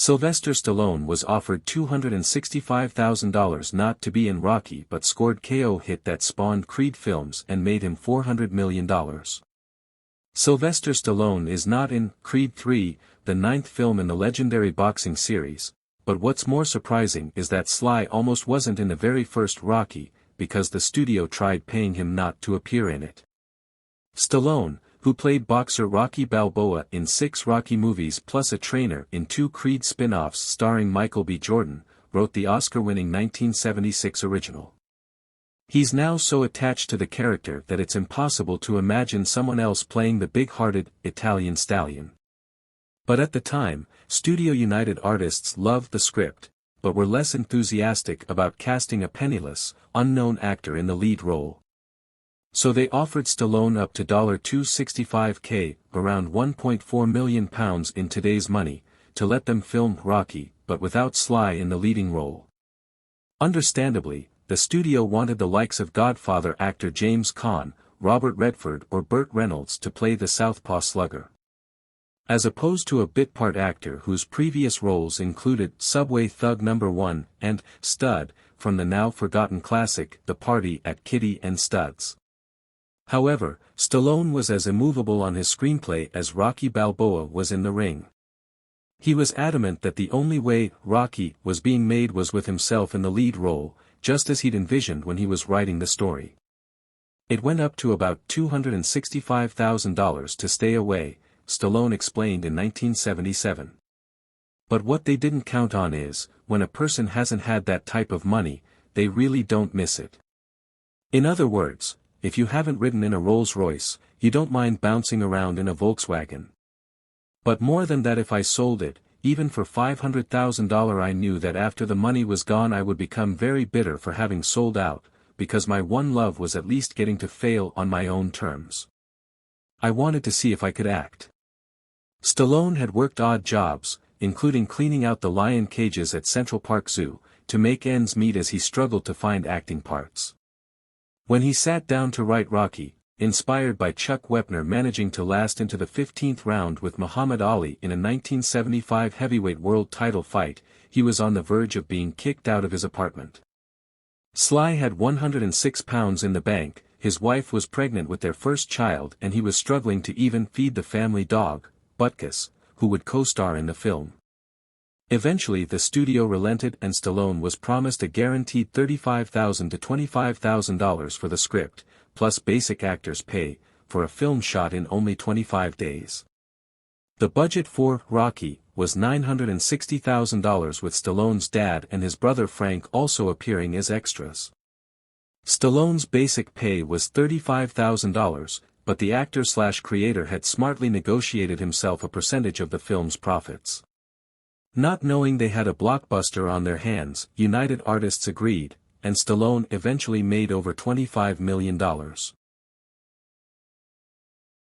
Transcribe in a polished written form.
Sylvester Stallone was offered $265,000 not to be in Rocky but scored KO hit that spawned Creed films and made him $400 million. Sylvester Stallone is not in Creed 3, the ninth film in the legendary boxing series, but what's more surprising is that Sly almost wasn't in the very first Rocky, because the studio tried paying him not to appear in it. Stallone, who played boxer Rocky Balboa in 6 Rocky movies plus a trainer in 2 Creed spin-offs starring Michael B. Jordan, wrote the Oscar-winning 1976 original. He's now so attached to the character that it's impossible to imagine someone else playing the big-hearted, Italian stallion. But at the time, Studio United artists loved the script, but were less enthusiastic about casting a penniless, unknown actor in the lead role. So they offered Stallone up to $265K, around £1.4 million in today's money, to let them film Rocky, but without Sly in the leading role. Understandably, the studio wanted the likes of Godfather actor James Caan, Robert Redford or Burt Reynolds to play the southpaw slugger. As opposed to a bit-part actor whose previous roles included Subway Thug No. 1 and Stud, from the now-forgotten classic The Party at Kitty and Stud's. However, Stallone was as immovable on his screenplay as Rocky Balboa was in the ring. He was adamant that the only way Rocky was being made was with himself in the lead role, just as he'd envisioned when he was writing the story. It went up to about $265,000 to stay away, Stallone explained in 1977. But what they didn't count on is, when a person hasn't had that type of money, they really don't miss it. In other words, if you haven't ridden in a Rolls-Royce, you don't mind bouncing around in a Volkswagen. But more than that, if I sold it, even for $500,000, I knew that after the money was gone I would become very bitter for having sold out, because my one love was at least getting to fail on my own terms. I wanted to see if I could act. Stallone had worked odd jobs, including cleaning out the lion cages at Central Park Zoo, to make ends meet as he struggled to find acting parts. When he sat down to write Rocky, inspired by Chuck Wepner managing to last into the 15th round with Muhammad Ali in a 1975 heavyweight world title fight, he was on the verge of being kicked out of his apartment. Sly had 106 pounds in the bank, his wife was pregnant with their first child and he was struggling to even feed the family dog, Butkus, who would co-star in the film. Eventually the studio relented and Stallone was promised a guaranteed $35,000 to $25,000 for the script, plus basic actor's pay, for a film shot in only 25 days. The budget for Rocky was $960,000 with Stallone's dad and his brother Frank also appearing as extras. Stallone's basic pay was $35,000, but the actor/creator had smartly negotiated himself a percentage of the film's profits. Not knowing they had a blockbuster on their hands, United Artists agreed, and Stallone eventually made over $25 million.